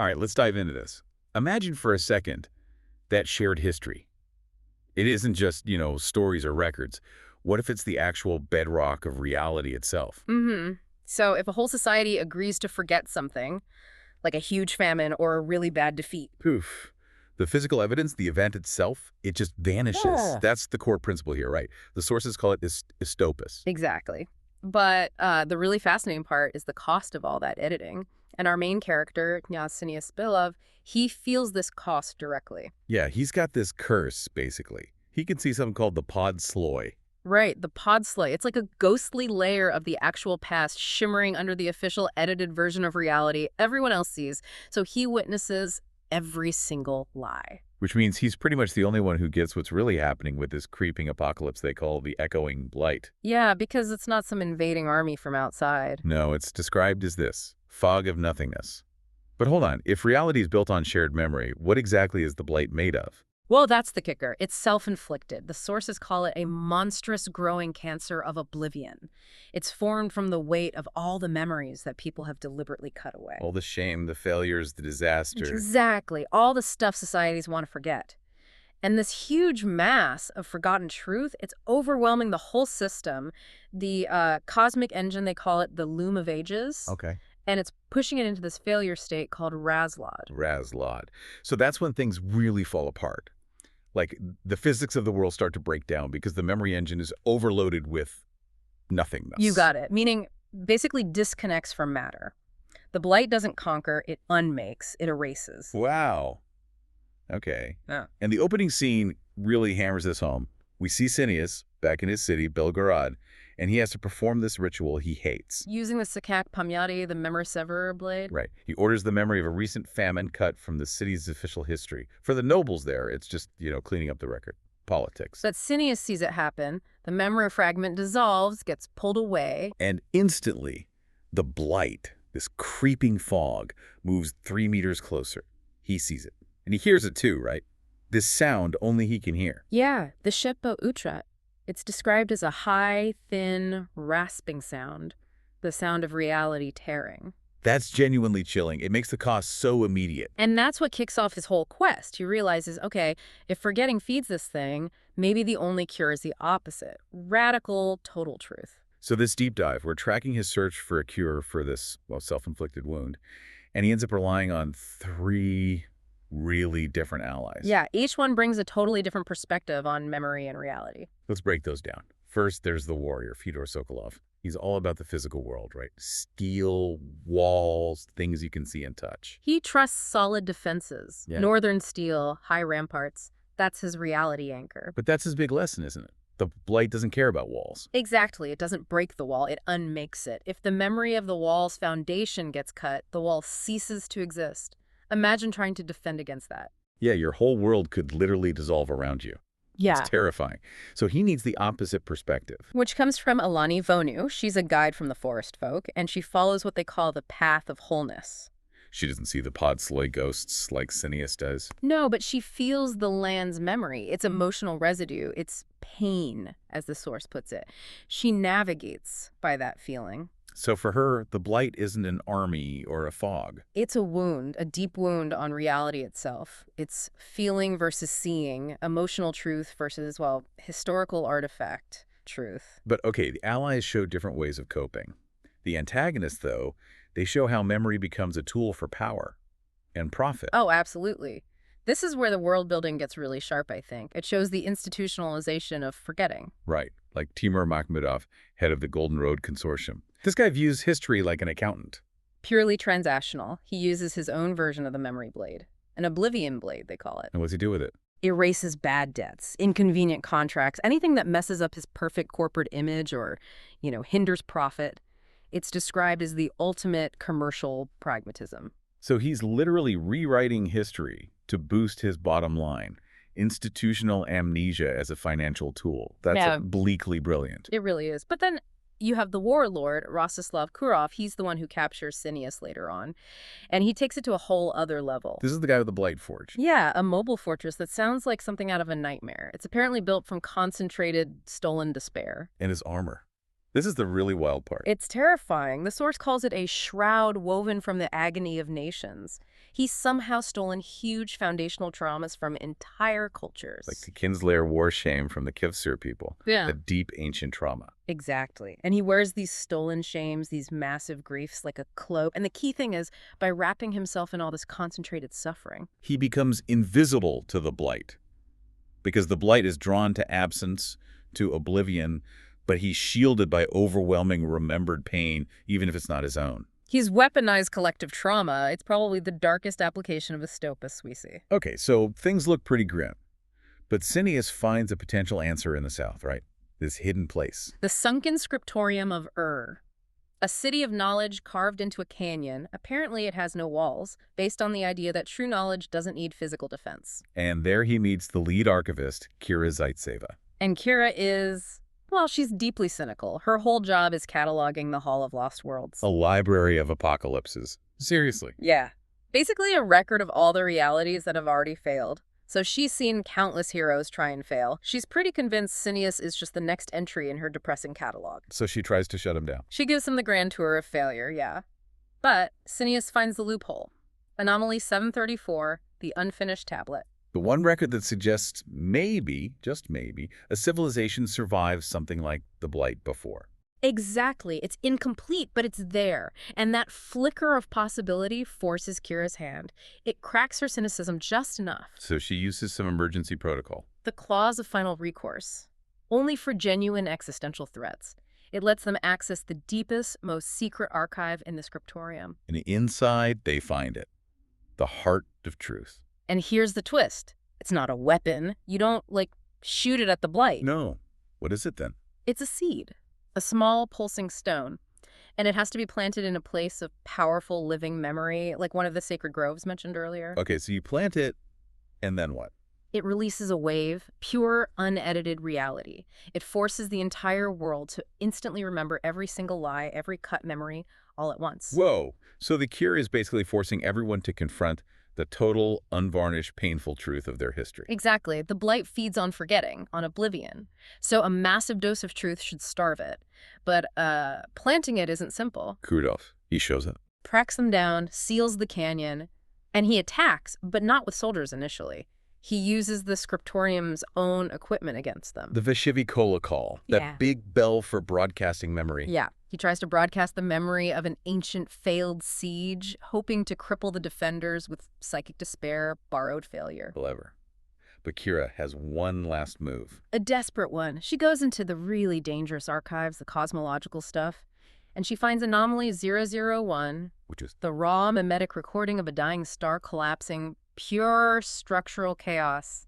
All right, let's dive into this. Imagine for a second that shared history. It isn't just, stories or records. What if it's the actual bedrock of reality itself? Mm-hmm. So if a whole society agrees to forget something, like a huge famine or a really bad defeat. Poof. The physical evidence, the event itself, it just vanishes. Yeah. That's the core principle here, right? The sources call it istopus. Exactly. But the really fascinating part is the cost of all that editing. And our main character, Sineus, he feels this cost directly. Yeah, he's got this curse, basically. He can see something called the pod sloy. Right, the podslay. It's like a ghostly layer of the actual past shimmering under the official edited version of reality everyone else sees. So he witnesses every single lie. Which means he's pretty much the only one who gets what's really happening with this creeping apocalypse they call the echoing blight. Yeah, because it's not some invading army from outside. No, it's described as this, fog of nothingness. But hold on, if reality is built on shared memory, what exactly is the blight made of? Well, that's the kicker. It's self-inflicted. The sources call it a monstrous growing cancer of oblivion. It's formed from the weight of all the memories that people have deliberately cut away. All the shame, the failures, the disaster. Exactly. All the stuff societies want to forget. And this huge mass of forgotten truth, it's overwhelming the whole system. The cosmic engine, they call it the loom of ages. Okay. And it's pushing it into this failure state called Raslod. Raslod. So that's when things really fall apart. Like, the physics of the world start to break down because the memory engine is overloaded with nothingness. You got it. Meaning, basically disconnects from matter. The blight doesn't conquer, it unmakes, it erases. Wow. Okay. Yeah. And the opening scene really hammers this home. We see Sineus back in his city, Belgorod, and he has to perform this ritual he hates. Using the Sakak Pamyati, the memory severer blade. Right. He orders the memory of a recent famine cut from the city's official history. For the nobles there, it's just, cleaning up the record. Politics. But Sineus sees it happen. The memory fragment dissolves, gets pulled away. And instantly, the blight, this creeping fog, moves 3 meters closer. He sees it. And he hears it too, right? This sound only he can hear. Yeah, the Shepo Utrat. It's described as a high, thin, rasping sound. The sound of reality tearing. That's genuinely chilling. It makes the cost so immediate. And that's what kicks off his whole quest. He realizes, okay, if forgetting feeds this thing, maybe the only cure is the opposite. Radical, total truth. So this deep dive, we're tracking his search for a cure for this, self-inflicted wound. And he ends up relying on 3 really different allies. Yeah, each one brings a totally different perspective on memory and reality. Let's break those down. First, there's the warrior, Fyodor Sokolov. He's all about the physical world, right? Steel, walls, things you can see and touch. He trusts solid defenses. Yeah. Northern steel, high ramparts. That's his reality anchor. But that's his big lesson, isn't it? The blight doesn't care about walls. Exactly. It doesn't break the wall. It unmakes it. If the memory of the wall's foundation gets cut, the wall ceases to exist. Imagine trying to defend against that. Yeah, your whole world could literally dissolve around you. Yeah. It's terrifying. So he needs the opposite perspective. Which comes from Alani Vonu. She's a guide from the forest folk, and she follows what they call the path of wholeness. She doesn't see the podsloy ghosts like Sineus does. No, but she feels the land's memory, its emotional residue, its pain, as the source puts it. She navigates by that feeling. So for her, the blight isn't an army or a fog. It's a wound, a deep wound on reality itself. It's feeling versus seeing, emotional truth versus, historical artifact truth. But okay, the allies show different ways of coping. The antagonists, though, they show how memory becomes a tool for power and profit. Oh, absolutely. This is where the world building gets really sharp, I think. It shows the institutionalization of forgetting. Right, like Timur Makhmudov, head of the Golden Road Consortium. This guy views history like an accountant. Purely transactional. He uses his own version of the memory blade. An oblivion blade, they call it. And what's he do with it? Erases bad debts, inconvenient contracts, anything that messes up his perfect corporate image or, hinders profit. It's described as the ultimate commercial pragmatism. So he's literally rewriting history to boost his bottom line. Institutional amnesia as a financial tool. That's bleakly brilliant. It really is. But then you have the warlord, Rostislav Kurov. He's the one who captures Sineus later on. And he takes it to a whole other level. This is the guy with the Blight Forge. Yeah, a mobile fortress that sounds like something out of a nightmare. It's apparently built from concentrated, stolen despair. And his armor. This is the really wild part. It's terrifying. The source calls it a shroud woven from the agony of nations. He's somehow stolen huge foundational traumas from entire Like cultures. the Kinslayer war shame from the Kivsir people. Yeah. A deep ancient trauma. Exactly. And he wears these stolen shames, these massive griefs like a cloak. And the key thing is, by wrapping himself in all this concentrated suffering. He becomes invisible to the Blight. Because the Blight is drawn to absence, to oblivion, but he's shielded by overwhelming remembered pain, even if it's not his own. He's weaponized collective trauma. It's probably the darkest application of Astopus we see. Okay, so things look pretty grim. But Sineus finds a potential answer in the south, right? This hidden place. The sunken scriptorium of a city of knowledge carved into a canyon. Apparently it has no walls, based on the idea that true knowledge doesn't need physical defense. And there he meets the lead archivist, Kira Zaitseva. And Kira is, well, she's deeply cynical. Her whole job is cataloging the Hall of Lost Worlds. A library of apocalypses. Seriously. Yeah. Basically a record of all the realities that have already failed. So she's seen countless heroes try and fail. She's pretty convinced Sineus is just the next entry in her depressing catalog. So she tries to shut him down. She gives him the grand tour of failure, yeah. But Sineus finds the loophole. Anomaly 734, the unfinished tablet. The one record that suggests maybe, just maybe, a civilization survives something like the Blight before. Exactly. It's incomplete, but it's there. And that flicker of possibility forces Kira's hand. It cracks her cynicism just enough. So she uses some emergency protocol. The clause of final recourse. Only for genuine existential threats. It lets them access the deepest, most secret archive in the scriptorium. And inside, they find it. The heart of truth. And here's the twist. It's not a weapon. You don't, shoot it at the Blight. No. What is it then? It's a seed. A small pulsing stone, and it has to be planted in a place of powerful living memory, like one of the sacred groves mentioned earlier. Okay, so you plant it, and then what? It releases a wave, pure, unedited reality. It forces the entire world to instantly remember every single lie, every cut memory, all at once. Whoa! So the cure is basically forcing everyone to confront the total, unvarnished, painful truth of their history. Exactly. The Blight feeds on forgetting, on oblivion. So a massive dose of truth should starve it. But planting it isn't simple. Kudov, he shows up. Tracks them down, seals the canyon, and he attacks, but not with soldiers initially. He uses the scriptorium's own equipment against them. The Veshivi Kola call, that Yeah. big bell for broadcasting memory. Yeah. He tries to broadcast the memory of an ancient failed siege, hoping to cripple the defenders with psychic despair, borrowed failure. Clever. But Kira has one last move. A desperate one. She goes into the really dangerous archives, the cosmological stuff, and she finds anomaly 001, Which is the raw mimetic recording of a dying star collapsing, pure structural chaos,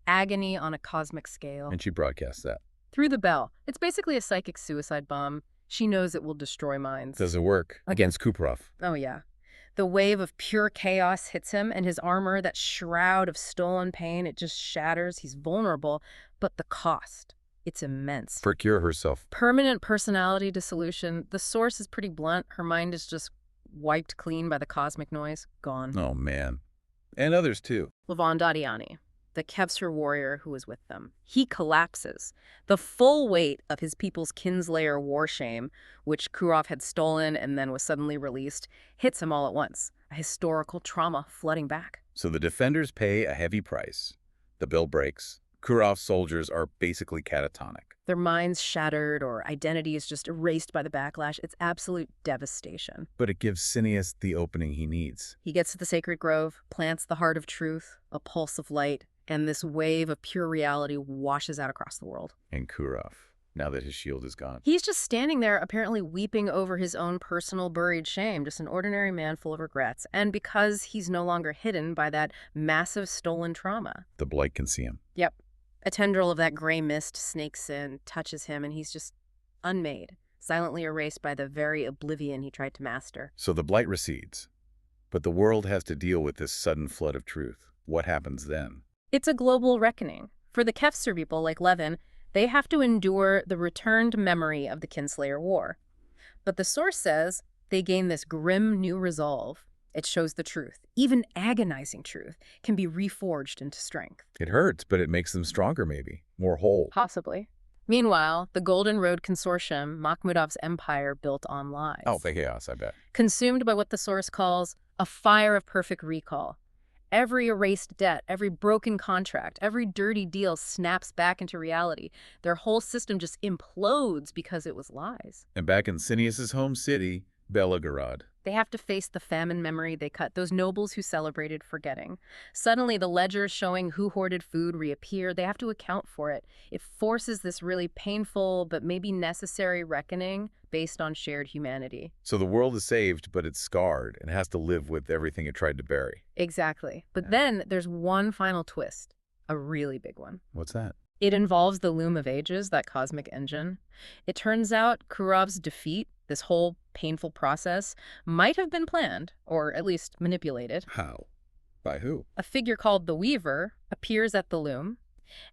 agony on a cosmic scale. and she broadcasts that. Through the bell. It's basically a psychic suicide bomb. She knows it will destroy minds. Does it work? Against Kuprov. Oh, yeah. The wave of pure chaos hits him, and his armor, that shroud of stolen pain, it just shatters. He's vulnerable, but the cost, it's immense. For Kira herself. Permanent personality dissolution. The source is pretty blunt. Her mind is just wiped clean by the cosmic noise. Gone. Oh, man. And others, too. Levon Dadiani, the Kevser warrior who was with them. He collapses. The full weight of his people's Kinslayer war shame, which Kurov had stolen and then was suddenly released, hits him all at once. A historical trauma flooding back. So the defenders pay a heavy price. The bill breaks. Kurov's soldiers are basically catatonic. Their minds shattered or identity is just erased by the backlash. It's absolute devastation. But it gives Sineus the opening he needs. He gets to the sacred grove, plants the heart of truth, a pulse of light, and this wave of pure reality washes out across the world. And Kurov, now that his shield is gone. He's just standing there, apparently weeping over his own personal buried shame, just an ordinary man full of regrets. And because he's no longer hidden by that massive stolen trauma. The Blight can see him. Yep. A tendril of that gray mist snakes in, touches him, and he's just unmade, silently erased by the very oblivion he tried to master. So the Blight recedes. But the world has to deal with this sudden flood of truth. What happens then? It's a global reckoning. For the Kevser people like Levin, they have to endure the returned memory of the Kinslayer War. But the source says they gain this grim new resolve. It shows the truth. Even agonizing truth can be reforged into strength. It hurts, but it makes them stronger maybe. More whole. Possibly. Meanwhile, the Golden Road Consortium, Makhmudov's empire built on Oh, lies, the chaos, I bet. consumed by what the source calls a fire of perfect recall. Every erased debt, every broken contract, every dirty deal snaps back into reality. Their whole system just implodes because it was lies. And back in Sineus's home city, Belgorod. They have to face the famine memory they cut, those nobles who celebrated forgetting. Suddenly, the ledgers showing who hoarded food reappear. They have to account for it. It forces this really painful but maybe necessary reckoning based on shared humanity. So the world is saved, but it's scarred and has to live with everything it tried to bury. Exactly. But Yeah. then there's one final twist, a really big one. What's that? It involves the Loom of Ages, that cosmic engine. It turns out Kurov's defeat, this whole painful process, might have been planned, or at least manipulated. How? By who? A figure called the Weaver appears at the loom,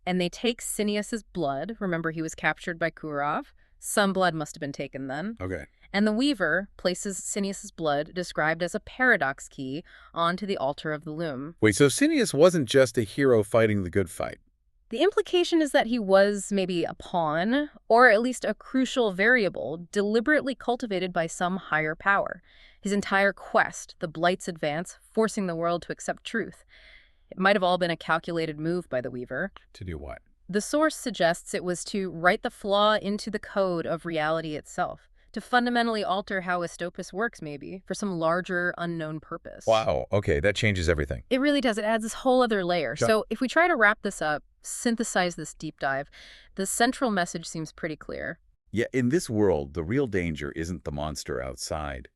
and they take Sineus's blood. Remember, he was captured by Kurov. Some blood must have been taken then. Okay. And the Weaver places Sineus's blood, described as a paradox key, onto the altar of the loom. Wait, so Sineus wasn't just a hero fighting the good fight. The implication is that he was maybe a pawn, or at least a crucial variable, deliberately cultivated by some higher power. His entire quest, the Blight's advance, forcing the world to accept truth. It might have all been a calculated move by the Weaver. To do what? The source suggests it was to write the flaw into the code of reality itself, to fundamentally alter how Estopus works, maybe, for some larger, unknown purpose. Wow. Okay, that changes everything. It really does. It adds this whole other layer. Sure. So if we try to wrap this up, synthesize this deep dive, the central message seems pretty clear. Yeah, in this world, the real danger isn't the monster outside.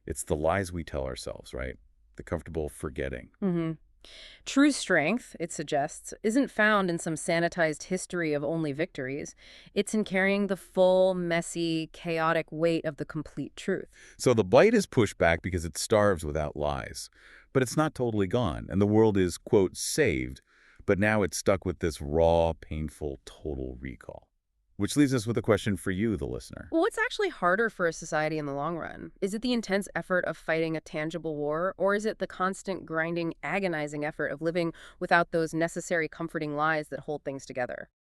It's the lies we tell ourselves, right? The comfortable forgetting. Mm-hmm. True strength, it suggests, isn't found in some sanitized history of only victories. It's in carrying the full, messy, chaotic weight of the complete truth. So the blight is pushed back because it starves without lies. But it's not totally gone, and the world is, quote, saved, but now it's stuck with this raw, painful, total recall. Which leaves us with a question for you, the listener. Well, what's actually harder for a society in the long run? Is it the intense effort of fighting a tangible war, or is it the constant, grinding, agonizing effort of living without those necessary comforting lies that hold things together?